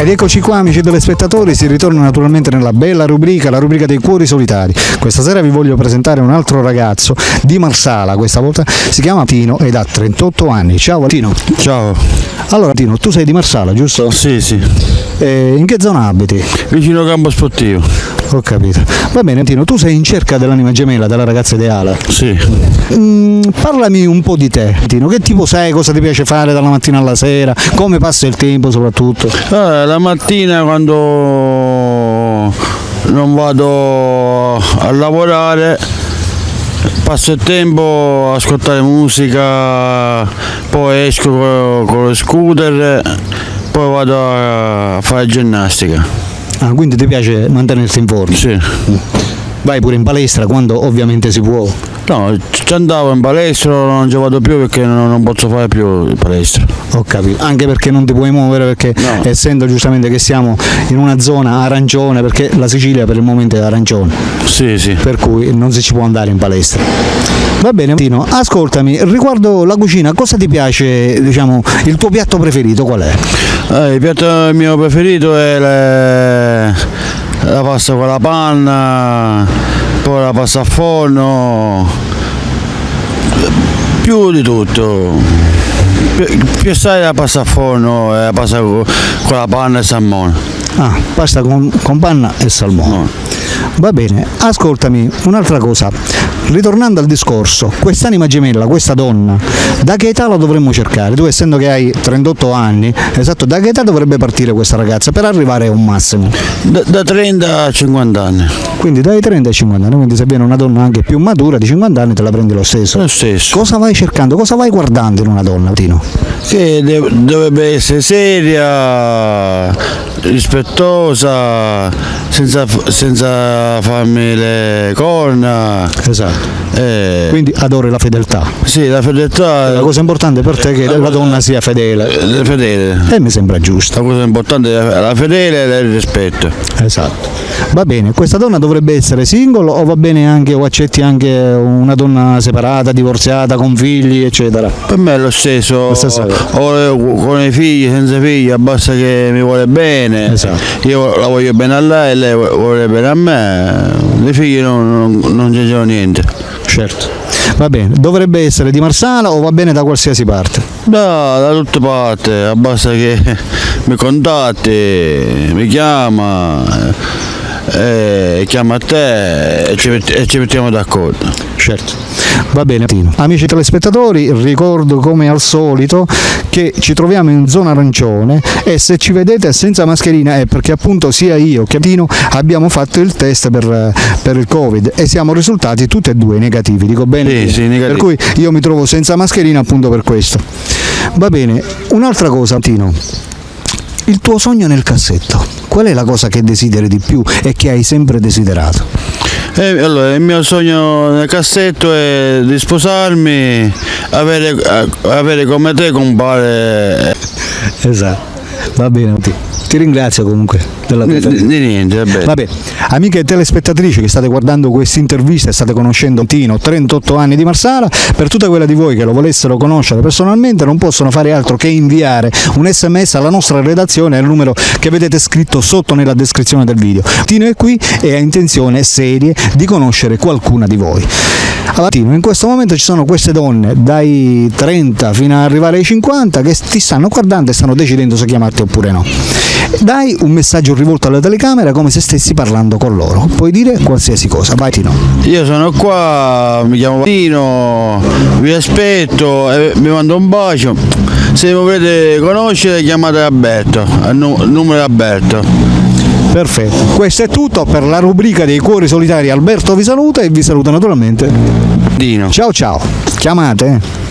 Ed eccoci qua, amici telespettatori, si ritorna naturalmente nella bella rubrica, la rubrica dei cuori solitari. Questa sera vi voglio presentare un altro ragazzo di Marsala, questa volta si chiama Tino ed ha 38 anni. Ciao Tino. Ciao. Allora Tino, tu sei di Marsala, giusto? Sì, sì. In che zona abiti? Vicino al campo sportivo. Ho capito. Va bene Tino, tu sei in cerca dell'anima gemella, della ragazza ideale. Sì. Parlami un po' di te, Tino, che tipo sei, cosa ti piace fare dalla mattina alla sera, come passa il tempo soprattutto? La mattina quando non vado a lavorare passo il tempo a ascoltare musica, poi esco con lo scooter, poi vado a fare ginnastica. Ah, quindi ti piace mantenerti in forma? Sì. Vai pure in palestra quando ovviamente si può. No, ci andavo in palestra, non ci vado più perché non posso fare più in palestra. Ho capito, anche perché non ti puoi muovere perché No. essendo giustamente che siamo in una zona arancione, perché la Sicilia per il momento è arancione, Sì, sì. per cui non si ci può andare in palestra. Va bene Tino, ascoltami, riguardo la cucina, cosa ti piace, diciamo, il tuo piatto preferito qual è? Il piatto mio preferito è la pasta con la panna, poi la pasta a forno, più di tutto. Più assai la pasta a forno e la pasta con la panna e salmone. Ah, pasta con panna e salmone. No. Va bene, ascoltami, un'altra cosa, ritornando al discorso, quest'anima gemella, questa donna, da che età la dovremmo cercare? Tu essendo che hai 38 anni, esatto, da che età dovrebbe partire questa ragazza per arrivare a un massimo? Da 30 a 50 anni. Quindi dai 30 ai 50 anni, quindi se viene una donna anche più matura di 50 anni te la prendi lo stesso. Lo stesso. Cosa vai cercando, cosa vai guardando in una donna, Tino? Che dovrebbe essere seria, rispettosa, senza farmi le corna. Esatto. Quindi, Quindi adori la fedeltà. sì, la fedeltà. La cosa importante per te è che la donna sia fedele. Fedele. E mi sembra giusto. La cosa importante è la fedele e il rispetto. Esatto. Va bene, questa donna dovrebbe essere single o va bene anche o accetti anche una donna separata, divorziata, con figli, eccetera? Per me è lo stesso, Lo stesso. o con i figli, senza figli, basta che mi vuole bene. Esatto. Io la voglio bene a lei e lei vuole bene a me. I figli non c'entrano niente. Certo. Va bene, dovrebbe essere di Marsala o va bene da qualsiasi parte? Da tutte parti, basta che mi contatti, mi chiama, chiama a te e ci mettiamo d'accordo. Certo. Va bene Tino. Amici telespettatori, ricordo come al solito che ci troviamo in zona arancione e se ci vedete senza mascherina è perché appunto sia io che Tino abbiamo fatto il test per il Covid e siamo risultati tutti e due negativi, dico bene? Sì, negativi. Per cui io mi trovo senza mascherina appunto per questo. Va bene, un'altra cosa Tino, il tuo sogno nel cassetto, qual è la cosa che desideri di più e che hai sempre desiderato? Allora, il mio sogno nel cassetto è di sposarmi, avere come te compare. Esatto, va bene, ti ringrazio comunque della tua Di niente, vabbè. Vabbè, amiche telespettatrici che state guardando questa intervista e state conoscendo Tino, 38 anni di Marsala, per tutte quelle di voi che lo volessero conoscere personalmente non possono fare altro che inviare un SMS alla nostra redazione al numero che vedete scritto sotto nella descrizione del video. Tino è qui e ha intenzione serie di conoscere qualcuna di voi. Allora Tino, in questo momento ci sono queste donne dai 30 fino ad arrivare ai 50 che ti stanno guardando e stanno decidendo se chiamarti oppure no. Dai un messaggio rivolto alla telecamera come se stessi parlando con loro, puoi dire qualsiasi cosa, vai Tino. Io sono qua, mi chiamo Tino, vi aspetto e mi mando un bacio. Se mi volete conoscere chiamate Alberto, al numero di Alberto. Perfetto, questo è tutto per la rubrica dei cuori solitari. Alberto vi saluta e vi saluta naturalmente Tino. ciao ciao, chiamate.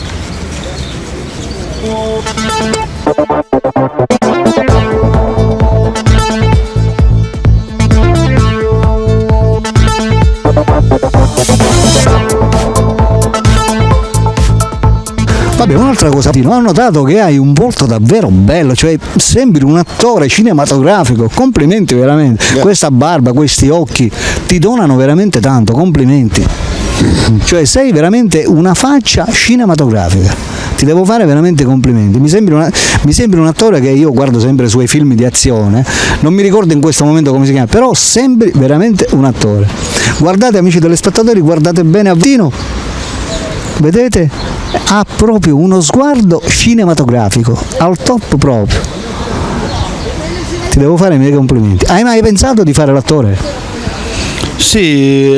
Vabbè, un'altra cosa, Tino, ho notato che hai un volto davvero bello, cioè sembri un attore cinematografico, complimenti veramente. Questa barba, questi occhi ti donano veramente tanto, complimenti. Cioè sei veramente una faccia cinematografica. ti devo fare veramente complimenti, mi sembri un attore che io guardo sempre i suoi film di azione, non mi ricordo in questo momento come si chiama, però sembri veramente un attore. Guardate, amici telespettatori, guardate bene a Tino, vedete? Ha proprio uno sguardo cinematografico, al top proprio. Ti devo fare i miei complimenti. Hai mai pensato di fare l'attore? Sì,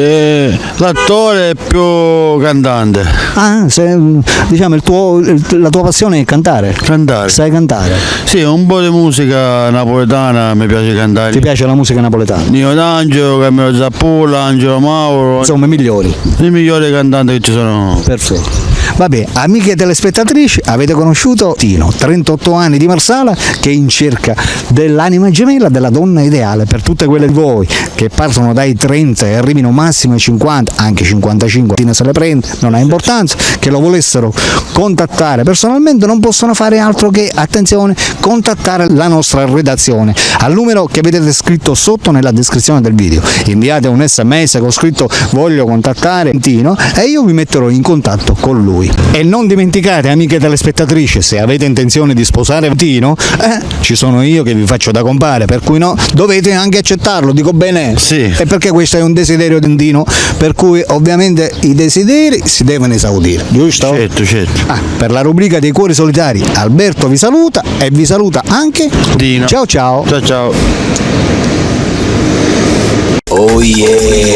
l'attore è più cantante. Ah, diciamo la tua passione è cantare? Cantare. Sai cantare? Sì, un po' di musica napoletana mi piace cantare. Ti piace la musica napoletana? Nino D'Angelo, Camillo Zappula, Angelo Mauro. Insomma, i migliori. I migliori cantanti che ci sono. Perfetto. Vabbè, amiche telespettatrici, avete conosciuto Tino, 38 anni di Marsala, che è in cerca dell'anima gemella, della donna ideale per tutte quelle di voi che partono dai 30 e arrivino massimo ai 50, anche 55, Tino se le prende, non ha importanza, che lo volessero contattare personalmente, non possono fare altro che, attenzione, contattare la nostra redazione al numero che vedete scritto sotto nella descrizione del video. Inviate un SMS con scritto voglio contattare Tino e io vi metterò in contatto con lui. E non dimenticate, amiche telespettatrici, se avete intenzione di sposare Tino, ci sono io che vi faccio da compare, per cui no, dovete anche accettarlo, dico bene? Sì. E perché questo è un desiderio di Tino, per cui ovviamente i desideri si devono esaudire, giusto? Certo. Per la rubrica dei cuori solitari, Alberto vi saluta e vi saluta anche Tino. Ciao ciao. Ciao. Oh yeah.